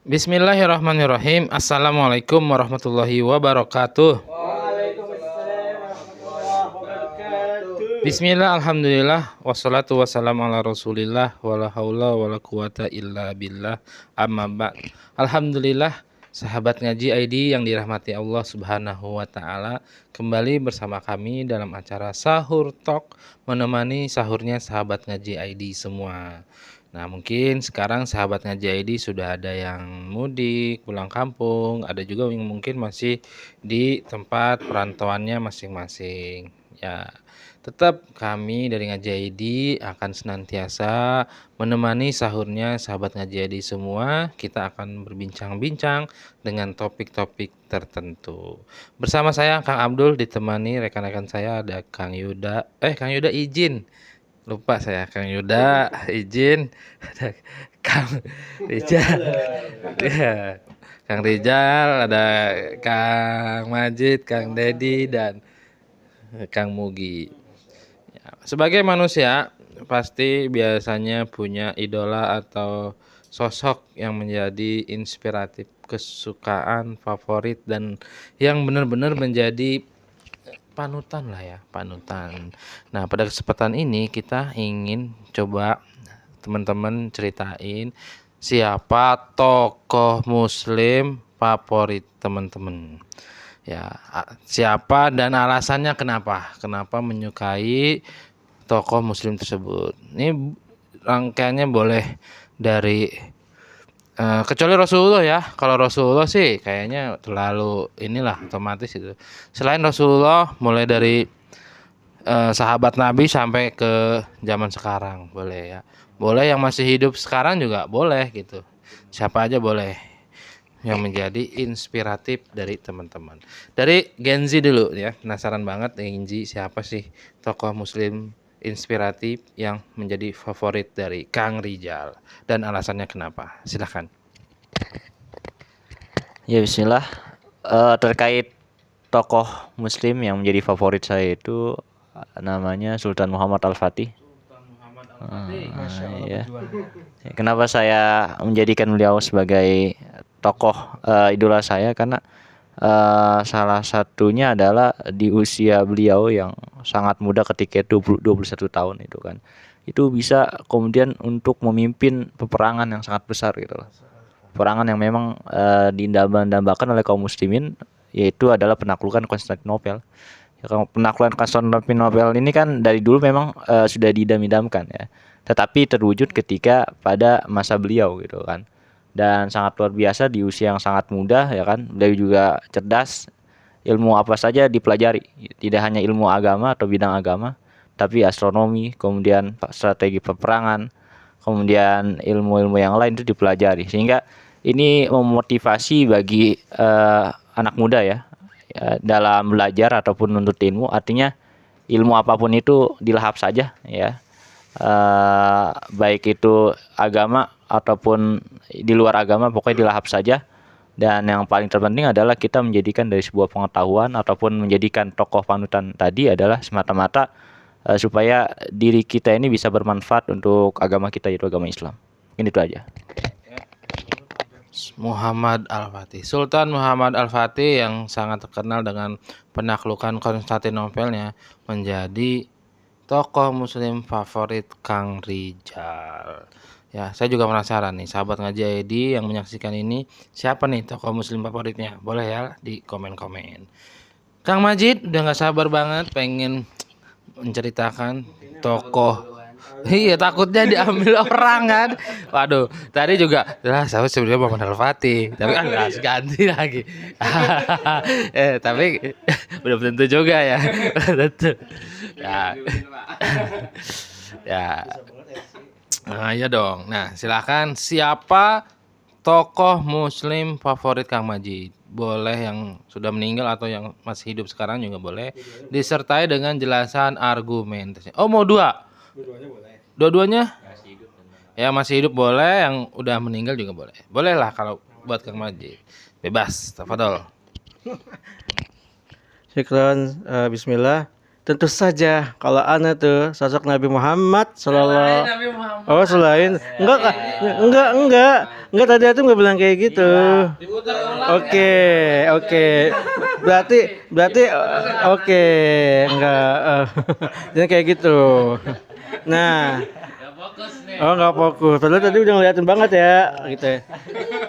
Bismillahirrahmanirrahim. Assalamualaikum warahmatullahi wabarakatuh. Waalaikumsalam warahmatullahi wabarakatuh. Bismillah, alhamdulillah, wassalatu wassalamu ala rasulillah, wala haula wala quwata illa billah, amma ba'd. Alhamdulillah, sahabat ngaji ID yang dirahmati Allah subhanahu wa ta'ala, kembali bersama kami dalam acara Sahur Talk, menemani sahurnya sahabat ngaji ID semua. Nah, mungkin sekarang sahabat ngaji ID sudah ada yang mudik, pulang kampung, ada juga yang mungkin masih di tempat perantauannya masing-masing. Ya, tetap kami dari Ngaji ID akan senantiasa menemani sahurnya sahabat Ngaji ID semua. Kita akan berbincang-bincang dengan topik-topik tertentu. Bersama saya Kang Abdul ditemani rekan-rekan saya ada Kang Yuda. Kang Yuda izin. Lupa saya, Kang Yuda izin, ada Kang Rijal, ya, Kang Rijal, ada Kang Majid, Kang Dedi, dan Kang Mugi. Ya, sebagai manusia pasti biasanya punya idola atau sosok yang menjadi inspiratif, kesukaan, favorit, dan yang benar-benar menjadi panutan lah ya, panutan. Nah, pada kesempatan ini kita ingin coba teman-teman ceritain siapa tokoh muslim favorit teman-teman. Ya, siapa dan alasannya kenapa menyukai tokoh muslim tersebut. Ini rangkaiannya boleh dari kecuali Rasulullah ya. Kalau Rasulullah sih kayaknya terlalu inilah otomatis itu. Selain Rasulullah mulai dari sahabat Nabi sampai ke zaman sekarang boleh ya. Boleh yang masih hidup sekarang juga boleh gitu. Siapa aja boleh yang menjadi inspiratif dari teman-teman. Dari Gen Z dulu ya. Penasaran banget Gen Z siapa sih tokoh muslim inspiratif yang menjadi favorit dari Kang Rijal dan alasannya kenapa? Silahkan. Ya bismillah. Terkait tokoh muslim yang menjadi favorit saya itu namanya Sultan Muhammad Al-Fatih. Ya. Kenapa saya menjadikan beliau sebagai tokoh idola saya, karena salah satunya adalah di usia beliau yang sangat muda ketika itu 21 tahun itu kan. Itu bisa kemudian untuk memimpin peperangan yang sangat besar gitu loh. Peperangan yang memang didambakan oleh kaum muslimin, yaitu adalah penaklukan Konstantinopel. Ya, penaklukan Konstantinopel ini kan dari dulu memang sudah didam-idamkan ya. Tetapi terwujud ketika pada masa beliau gitu kan. Dan sangat luar biasa di usia yang sangat muda ya kan. Beliau juga cerdas, ilmu apa saja dipelajari. Tidak hanya ilmu agama atau bidang agama, tapi astronomi, kemudian strategi peperangan, kemudian ilmu-ilmu yang lain itu dipelajari. Sehingga ini memotivasi bagi anak muda ya, dalam belajar ataupun menuntut ilmu. Artinya ilmu apapun itu dilahap saja ya, baik itu agama ataupun di luar agama, pokoknya dilahap saja. Dan yang paling terpenting adalah kita menjadikan dari sebuah pengetahuan ataupun menjadikan tokoh panutan tadi adalah semata-mata supaya diri kita ini bisa bermanfaat untuk agama kita, yaitu agama Islam. Ini itu aja. Muhammad Al-Fatih. Sultan Muhammad Al-Fatih yang sangat terkenal dengan penaklukan Konstantinopelnya menjadi tokoh muslim favorit Kang Rijal. Ya, saya juga penasaran nih, sahabat ngaji ID yang menyaksikan ini, siapa nih tokoh muslim favoritnya? Boleh ya di komen-komen. Kang Majid udah gak sabar banget pengen menceritakan tokoh. Iya, takutnya diambil orang kan. Waduh, tadi juga lah saya sebenarnya Muhammad Al-Fatih, tapi harus ganti lagi. Tapi belum tentu juga ya. Tentu. Ya. Ya. Nah, iya dong. Nah, silakan, siapa tokoh muslim favorit Kang Majid? Boleh yang sudah meninggal atau yang masih hidup sekarang juga boleh. Disertai dengan jelasan argumentasinya. Oh, mau dua? Dua-duanya boleh. Dua-duanya? Ya, masih hidup boleh, yang udah meninggal juga boleh. Boleh lah kalau buat Kang Majid. Bebas, tafadhol. Syukran, bismillah. Tentu saja kalau ana tuh sosok Nabi Muhammad sallallahu. Oh, selain enggak. Enggak, tadi Atum nggak bilang kayak gitu. Diputar ulang. Oke, oke. Berarti oke, enggak. Jadi kayak gitu. Nah, Gak fokus nih. oh nggak fokus. Padahal tadi udah ngeliatin banget ya, gitu ya.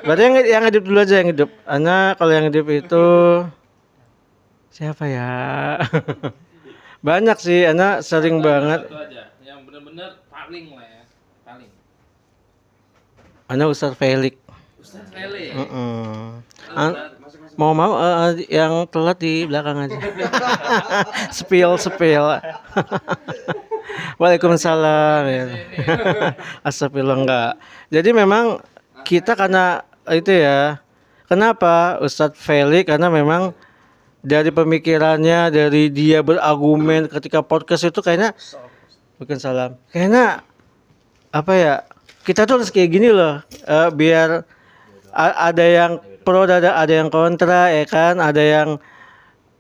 Berarti yang hidup dulu aja yang hidup. Ana kalau yang hidup itu siapa ya? Banyak sih, Ana sering banget. Satu aja, yang bener-bener paling lah ya, paling. Ana Ustadz Felix. Ustadz Feli. Mau yang telat di belakang aja. Spill. Waalaikumsalam. Ya. Astagfirullah enggak. Jadi memang kita karena itu ya. Kenapa Ustadz Felix? Karena memang dari pemikirannya, dari dia berargumen ketika podcast itu kayaknya bukan salam. Kayaknya apa ya? Kita tuh harus kayak gini loh, biar ada yang pro, ada yang kontra, ya kan? Ada yang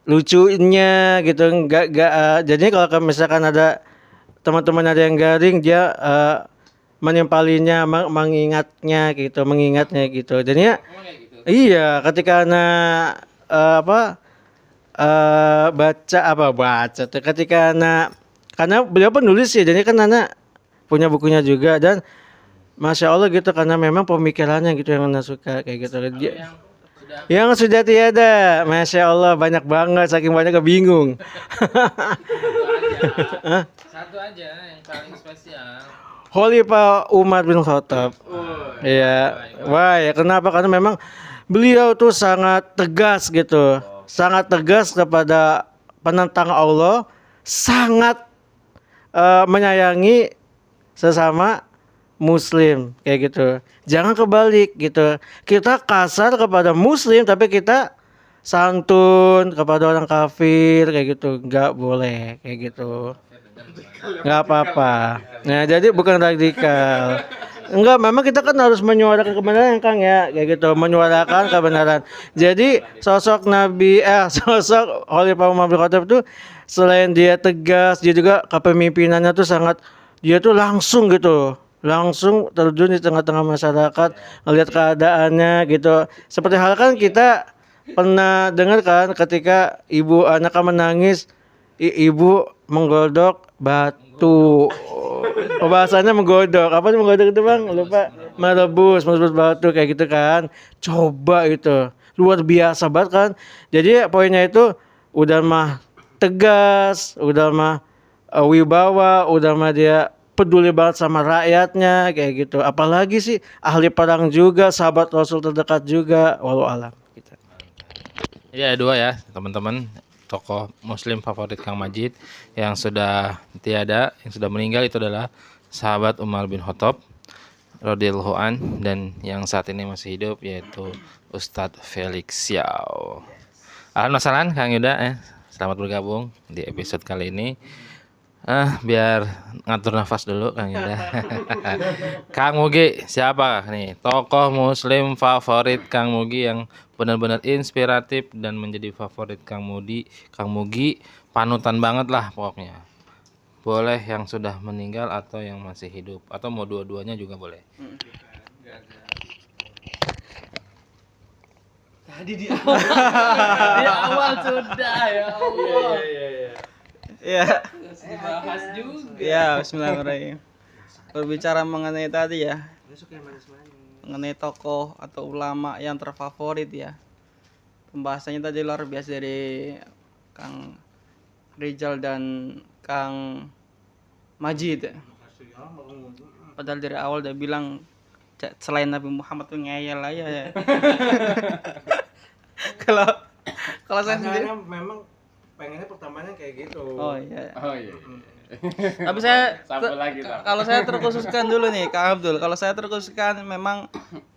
lucunya gitu, enggak. Jadinya kalau misalkan ada teman-teman ada yang garing, dia menimpalinya, mengingatnya gitu. Jadinya iya, ketika anak baca tuh, ketika anak, karena beliau penulis ya, jadi kan anak punya bukunya juga, dan Masya Allah gitu, karena memang pemikirannya gitu yang anak suka kayak gitu. Yang sudah tiada, Masya Allah banyak banget, saking banyaknya bingung. Satu aja yang paling spesial. Khalifah Umar bin Khattab. Iya. Wah, ya kenapa? Karena memang beliau tuh sangat tegas gitu. Sangat tegas kepada penentang Allah, sangat menyayangi sesama muslim kayak gitu. Jangan kebalik gitu. Kita kasar kepada muslim tapi kita santun kepada orang kafir kayak gitu. Enggak boleh kayak gitu. Enggak apa-apa. Nah, jadi bukan radikal. Enggak, memang kita kan harus menyuarakan kebenaran Kang ya, kayak gitu, menyuarakan kebenaran. Jadi sosok sosok Khalifah Umar bin Khattab itu selain dia tegas, dia juga kepemimpinannya tuh sangat, dia tuh langsung gitu, langsung terjun di tengah-tengah masyarakat, ngelihat keadaannya gitu. Seperti hal kan kita pernah dengar kan ketika ibu anaknya menangis, ibu menggodok batu. Oh, bahasanya menggodok. Apa sih menggodok itu Bang? Lupa. Merebus batu kayak gitu kan. Coba itu. Luar biasa banget kan. Jadi poinnya itu udah mah tegas, udah mah wibawa, udah mah dia peduli banget sama rakyatnya kayak gitu. Apalagi sih ahli perang juga, sahabat Rasul terdekat juga. Walau alam gitu. Ya, dua ya teman-teman, tokoh muslim favorit Kang Majid yang sudah tiada, yang sudah meninggal itu adalah sahabat Umar bin Khattab radhiyallahu an, dan yang saat ini masih hidup yaitu Ustadz Felix Xiao. Alhamdulillah Kang Yuda, selamat bergabung di episode kali ini. Biar ngatur nafas dulu Kang Yuda. Kang Mugi, siapa nih tokoh muslim favorit Kang Mugi yang benar-benar inspiratif dan menjadi favorit Kang Mugi, panutan banget lah pokoknya. Boleh yang sudah meninggal atau yang masih hidup, atau mau dua-duanya juga boleh. Tadi di awal sudah ya Allah. Ya, Dibahas juga. ya, bismillahirrahmanirrahim. Berbicara mengenai tadi ya, mengenai tokoh atau ulama yang terfavorit ya. Pembahasannya tadi luar biasa dari Kang Rizal dan Kang Majid. Padahal dari awal udah bilang selain Nabi Muhammad tuh ngeyel aja ya. Kalau saya sendiri memang pengennya pertamanya kayak gitu. oh iya. Oh iya. Tapi saya Satu lagi kalau saya terkhususkan dulu nih Kang Abdul. Kalau saya terkhususkan memang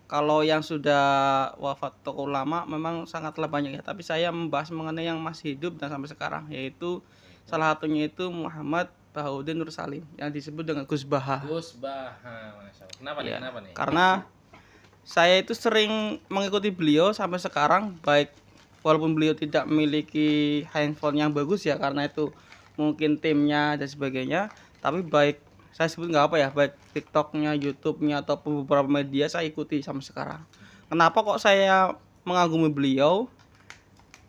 kalau yang sudah wafat tokoh ulama memang sangatlah banyak ya. Tapi saya membahas mengenai yang masih hidup dan sampai sekarang, yaitu salah satunya itu Muhammad Bahaudin Nur Salim yang disebut dengan Gus Baha. Gus Baha, Masya Allah. Kenapa nih? Ya, Kenapa nih? karena saya itu sering mengikuti beliau sampai sekarang, baik walaupun beliau tidak memiliki handphone yang bagus ya, karena itu mungkin timnya dan sebagainya, tapi baik saya sebut nggak apa ya, baik TikToknya, YouTube-nya ataupun beberapa media saya ikuti sampai sekarang. Kenapa kok saya mengagumi beliau?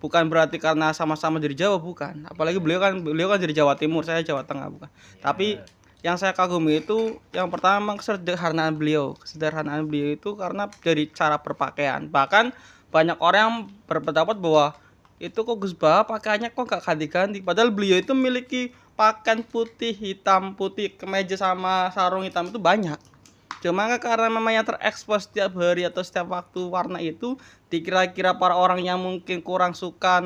Bukan berarti karena sama-sama dari Jawa, bukan. Apalagi beliau kan dari Jawa Timur, saya Jawa Tengah, bukan. Tapi yang saya kagumi itu yang pertama memang kesederhanaan beliau. Kesederhanaan beliau itu karena dari cara berpakaian. Bahkan banyak orang yang berpendapat bahwa itu kok Gus Bah pakaiannya kok gak ganti-ganti. Padahal beliau itu memiliki pakaian putih, hitam, putih, kemeja sama sarung hitam itu banyak. Cuma karena memangnya terekspos setiap hari atau setiap waktu warna itu, dikira-kira para orang yang mungkin kurang suka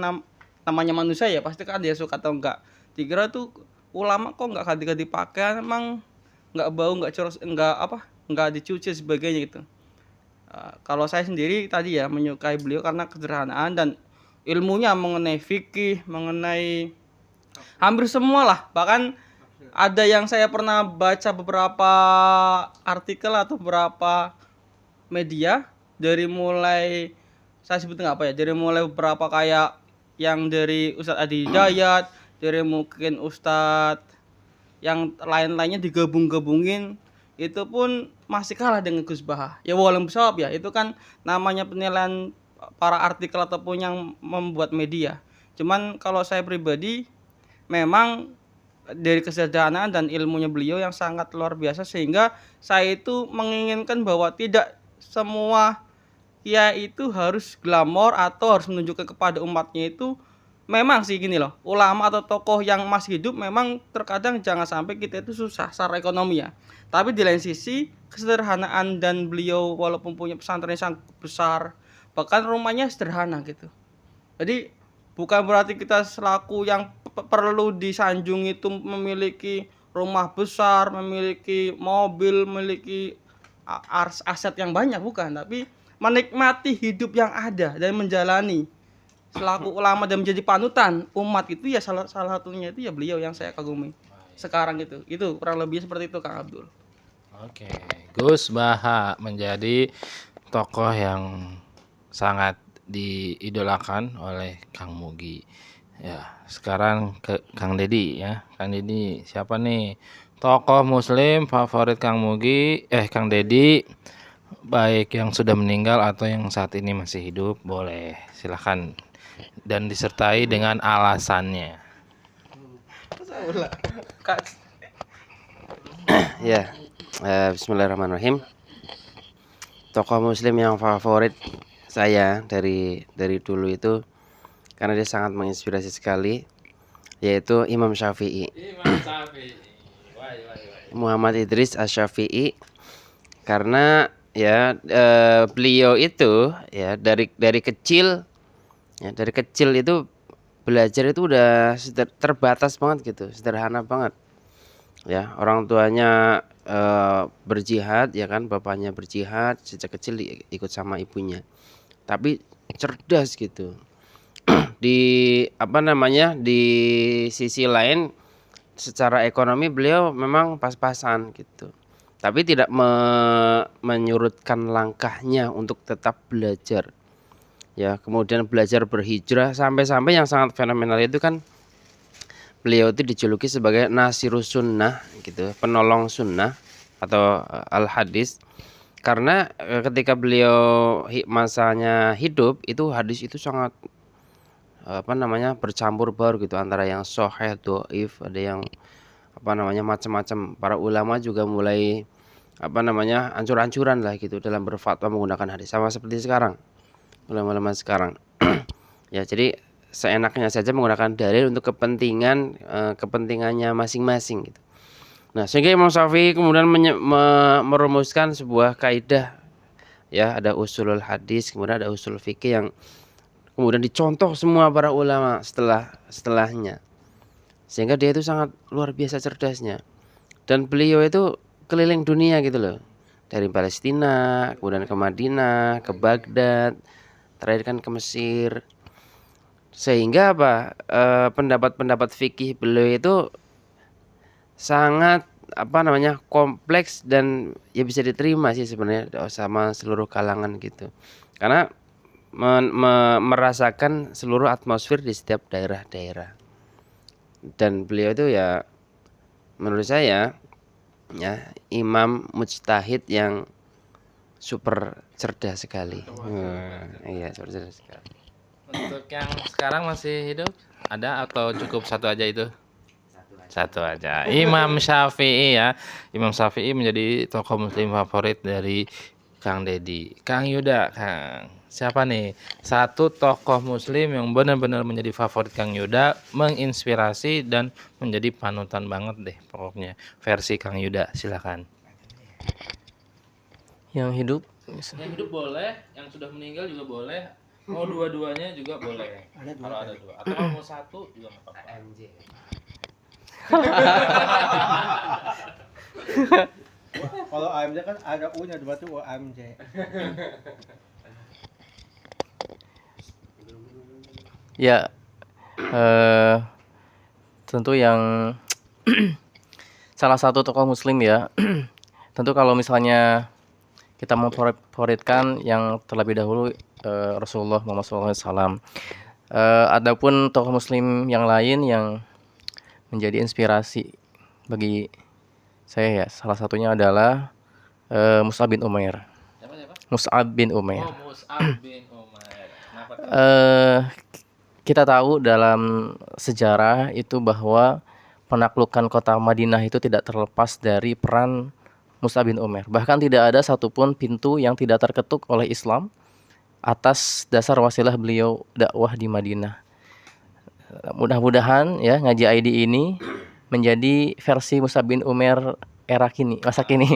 namanya manusia ya pasti kan dia suka atau enggak. Dikira tuh ulama kok enggak ganti-ganti pakaian, emang enggak bau, enggak coros, enggak apa, enggak dicuci sebagainya gitu. Kalau saya sendiri tadi ya menyukai beliau karena kesederhanaan dan ilmunya mengenai fikih, mengenai hampir semua lah. Bahkan ada yang saya pernah baca beberapa artikel atau beberapa media dari mulai saya sebut nggak apa ya, dari mulai beberapa kayak yang dari Ustadz Adi Hidayat, dari mungkin Ustadz yang lain-lainnya digabung-gabungin itu pun masih kalah dengan Gus Bah. Ya walaupun sawab ya, itu kan namanya penilaian para artikel ataupun yang membuat media. Cuman kalau saya pribadi memang dari kesederhanaan dan ilmunya beliau yang sangat luar biasa sehingga saya itu menginginkan bahwa tidak semua ya itu harus glamor atau harus menunjukkan kepada umatnya itu. Memang sih gini loh, ulama atau tokoh yang masih hidup memang terkadang jangan sampai kita itu susah secara ekonomi ya. Tapi di lain sisi kesederhanaan dan beliau walaupun punya pesantren yang sangat besar, bahkan rumahnya sederhana gitu. Jadi bukan berarti kita selaku yang perlu disanjung itu memiliki rumah besar, memiliki mobil, memiliki aset yang banyak, bukan, tapi menikmati hidup yang ada dan menjalani selaku ulama dan menjadi panutan umat itu ya salah satunya itu ya beliau yang saya kagumi sekarang itu kurang lebih seperti itu Kang Abdul. Oke, Gus Baha menjadi tokoh yang sangat diidolakan oleh Kang Mugi. Ya, sekarang ke Kang Dedi ya. Kang Dedi siapa nih? Tokoh muslim favorit Kang Mugi, Kang Dedi, baik yang sudah meninggal atau yang saat ini masih hidup, boleh silakan dan disertai dengan alasannya. Ya, Bismillahirrahmanirrahim. Tokoh muslim yang favorit saya dari dulu itu karena dia sangat menginspirasi sekali, yaitu Imam Syafi'i. Muhammad Idris Asy-Syafi'i. Karena ya beliau itu ya dari kecil itu belajar itu udah terbatas banget gitu, sederhana banget. Ya, orang tuanya berjihad ya kan, bapaknya berjihad, sejak kecil ikut sama ibunya. Tapi cerdas gitu. Di di sisi lain secara ekonomi beliau memang pas-pasan gitu. Tapi tidak menyurutkan langkahnya untuk tetap belajar. Ya, kemudian belajar berhijrah sampai-sampai yang sangat fenomenal itu kan beliau itu dijuluki sebagai Nasirus Sunnah gitu, penolong sunnah atau al hadis. Karena ketika beliau masanya hidup itu hadis itu sangat bercampur baur gitu, antara yang sahih, dhaif, ada yang macam-macam. Para ulama juga mulai ancur-ancuran lah gitu dalam berfatwa menggunakan hadis, sama seperti sekarang ulama-ulama sekarang. Ya, jadi seenaknya saja menggunakan dalil untuk kepentingannya masing-masing gitu. Nah, sehingga Imam Syafi'i kemudian merumuskan sebuah kaidah, ya, ada usulul hadis, kemudian ada usul fikih yang kemudian dicontoh semua para ulama setelahnya. Sehingga dia itu sangat luar biasa cerdasnya. Dan beliau itu keliling dunia gitu loh. Dari Palestina, kemudian ke Madinah, ke Baghdad, terakhir kan ke Mesir. Sehingga pendapat-pendapat fikih beliau itu sangat kompleks dan ya bisa diterima sih sebenarnya sama seluruh kalangan gitu. Karena merasakan seluruh atmosfer di setiap daerah-daerah. Dan beliau itu ya menurut saya ya, imam mujtahid yang super cerdas sekali. Iya, super cerdas sekali. Untuk yang sekarang masih hidup ada atau cukup satu aja itu? Satu aja. Imam Syafi'i ya. Imam Syafi'i menjadi tokoh muslim favorit dari Kang Dedi. Kang Yuda, Kang. Siapa nih? Satu tokoh muslim yang benar-benar menjadi favorit Kang Yuda, menginspirasi dan menjadi panutan banget deh pokoknya. Versi Kang Yuda, silakan. Yang hidup Yang hidup boleh, yang sudah meninggal juga boleh. Mau dua-duanya juga boleh. Kalau ada dua. Atau kalau mau satu juga nggak apa-apa. Kalau AMJ kan ada U-nya, berarti AMJ. ya tentu yang salah satu tokoh muslim ya. Tentu kalau misalnya kita memfavoritkan yang terlebih dahulu Rasulullah Muhammad SAW. Adapun tokoh muslim yang lain yang menjadi inspirasi bagi saya ya, salah satunya adalah Mus'ab bin Umair. Siapa? Mus'ab bin Umair. Oh, Mus'ab bin Umair. Kenapa tuh? Kita tahu dalam sejarah itu bahwa penaklukan kota Madinah itu tidak terlepas dari peran Mus'ab bin Umair. Bahkan tidak ada satupun pintu yang tidak terketuk oleh Islam atas dasar wasilah beliau dakwah di Madinah. Mudah-mudahan ya ngaji ID ini menjadi versi Mus'ab bin Umair era kini, masa kini.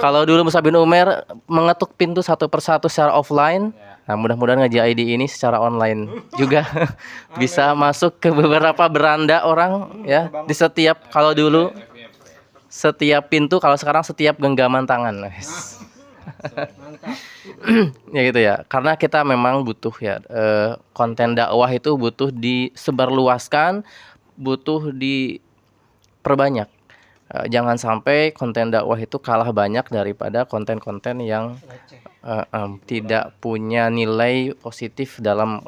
Kalau dulu Mus'ab bin Umair mengetuk pintu satu persatu secara offline, nah mudah-mudahan ngaji ID ini secara online juga bisa masuk ke beberapa beranda orang ya, di setiap, kalau dulu setiap pintu, kalau sekarang setiap genggaman tangan. Ya gitu ya, karena kita memang butuh ya konten dakwah itu butuh disebarluaskan, butuh diperbanyak. Jangan sampai konten dakwah itu kalah banyak daripada konten-konten yang tidak punya nilai positif dalam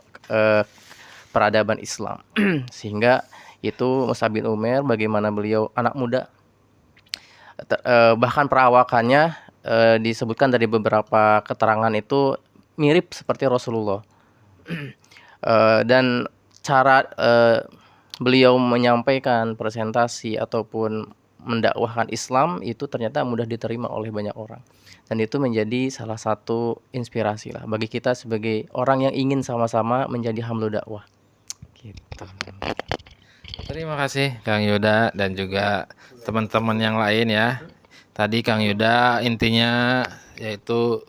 peradaban Islam. Sehingga itu Mus'ab bin Umair, bagaimana beliau anak muda, bahkan perawakannya disebutkan dari beberapa keterangan itu mirip seperti Rasulullah. Dan cara beliau menyampaikan presentasi ataupun mendakwahkan Islam itu ternyata mudah diterima oleh banyak orang, dan itu menjadi salah satu inspirasi lah bagi kita sebagai orang yang ingin sama-sama menjadi hamlu dakwah gitu. Terima kasih Kang Yuda dan juga teman-teman yang lain ya. Tadi Kang Yuda intinya yaitu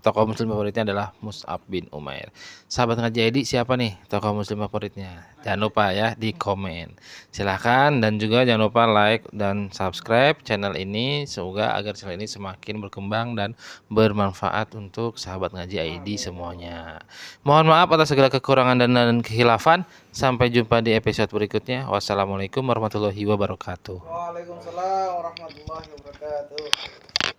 tokoh muslim favoritnya adalah Mus'ab bin Umair. Sahabat ngaji ID, siapa nih tokoh muslim favoritnya? Jangan lupa ya di komen. Silahkan, dan juga jangan lupa like dan subscribe channel ini, semoga agar channel ini semakin berkembang dan bermanfaat untuk sahabat ngaji ID semuanya. Mohon maaf atas segala kekurangan dan kehilafan. Sampai jumpa di episode berikutnya. Wassalamualaikum warahmatullahi wabarakatuh. Waalaikumsalam warahmatullahi wabarakatuh.